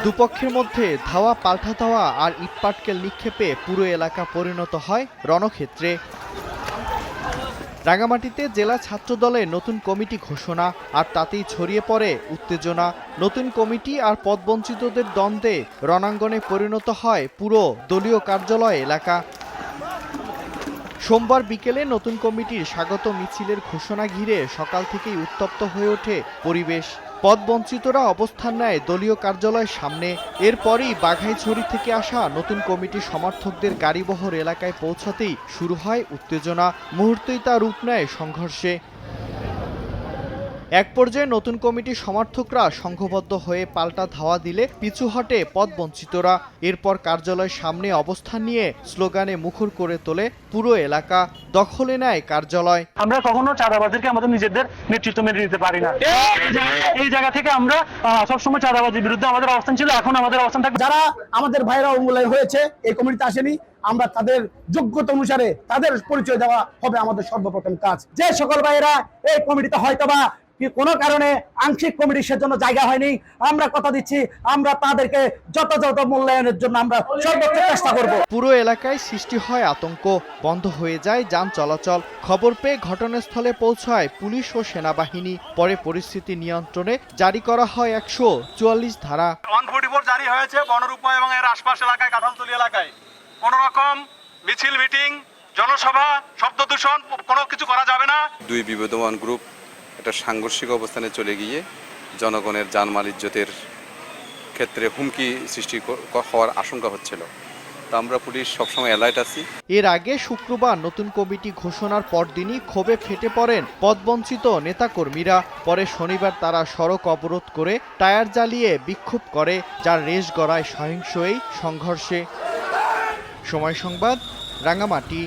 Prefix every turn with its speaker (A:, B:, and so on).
A: দুপক্ষের মধ্যে ধাওয়া পাল্টা ধাওয়া আর ইটপাটকেল নিক্ষেপে পুরো এলাকা পরিণত হয় রণক্ষেত্রে। রাঙামাটিতে জেলা ছাত্রদলের নতুন কমিটি ঘোষণা, আর তাতেই ছড়িয়ে পড়ে উত্তেজনা। নতুন কমিটি আর পদবঞ্চিতদের দ্বন্দ্বে রণাঙ্গনে পরিণত হয় পুরো দলীয় কার্যালয় এলাকা। সোমবার বিকেলে নতুন কমিটির স্বাগত মিছিলের ঘোষণা ঘিরে সকাল থেকেই উত্তপ্ত হয়ে ওঠে পরিবেশ। পদবঞ্চিতরা অবস্থান নেয় দলীয় কার্যালয়ের সামনে। এরপরই বাঘাইছড়ি থেকে আসা নতুন কমিটির সমর্থকদের গাড়িবহর এলাকায় পৌঁছাতেই শুরু হয় উত্তেজনা। মুহূর্তেই তা রূপ নেয় সংঘর্ষে। এক পর্যায়ে নতুন কমিটির সমর্থকরা সংঘবদ্ধ হয়ে পাল্টা ধাওয়া দিলে পিছু হটে পদবঞ্চিতরা। এরপর কার্যালয়ের সামনে অবস্থান নিয়ে স্লোগানে মুখর করে তোলে পুরো এলাকা। দখলে নেয় কার্যালয়।
B: আমরা কখনো চাঁদাবাজিকে আমাদের নিজেদের নেতৃত্ব মেনে নিতে পারি না। এই জায়গা থেকে আমরা সবসময় চাঁদাবাজির বিরুদ্ধে আমাদের অবস্থান ছিল, এখন আমাদের অবস্থান থাকবে।
C: যারা আমাদের ভাইরা অঙ্গুলায় হয়েছে এই কমিটিতে আসেনি, আমরা তাদের যোগ্যতা অনুসারে তাদের পরিচয় দেওয়া হবে আমাদের সর্বপ্রথম কাজ। যে সকল ভাইরা এই কমিটিতে হয়তোবা কোনো কারণে আংশিক কমিটির সেজন্য জায়গা হয়নি, আমরা কথা দিচ্ছি আমরা তাদেরকে যথাযথ মূল্যায়নের জন্য আমরা সর্বোচ্চ চেষ্টা করব।
A: পুরো এলাকায় সৃষ্টি হয় আতঙ্ক, বন্ধ হয়ে যায় যান চলাচল। খবর পেয়ে ঘটনাস্থলে পৌঁছায় পুলিশ ও সেনাবাহিনী। পরে পরিস্থিতি নিয়ন্ত্রণে জারি করা হয় ১৪৪ ধারা।
D: 144 জারি হয়েছে বনরূপা এবং এর আশপাশ এলাকায়, কাঁঠালতলী এলাকায় কোনো রকম মিছিল, মিটিং, জনসভা, শব্দ দূষণ কোনো কিছু করা যাবে না।
E: দুই বিবদমান গ্রুপ একটা সাংঘর্ষিক অবস্থানে চলে গিয়ে জনগণের জানমাল ইজ্জতের ক্ষেত্রে হুমকি সৃষ্টি হওয়ার আশঙ্কা হচ্ছিল। তা আমরা পুলিশ সবসময় অ্যালার্ট আছি।
A: এর আগে শুক্রবার নতুন কমিটি ঘোষণার পরদিনই ক্ষোভে ফেটে পড়েন পদবঞ্চিত নেতাকর্মীরা। পরে শনিবার তারা সড়ক অবরোধ করে টায়ার জ্বালিয়ে বিক্ষোভ করে, যার রেশ গড়ায় সহিংস এই সংঘর্ষে। সময় সংবাদ, রাঙামাটি।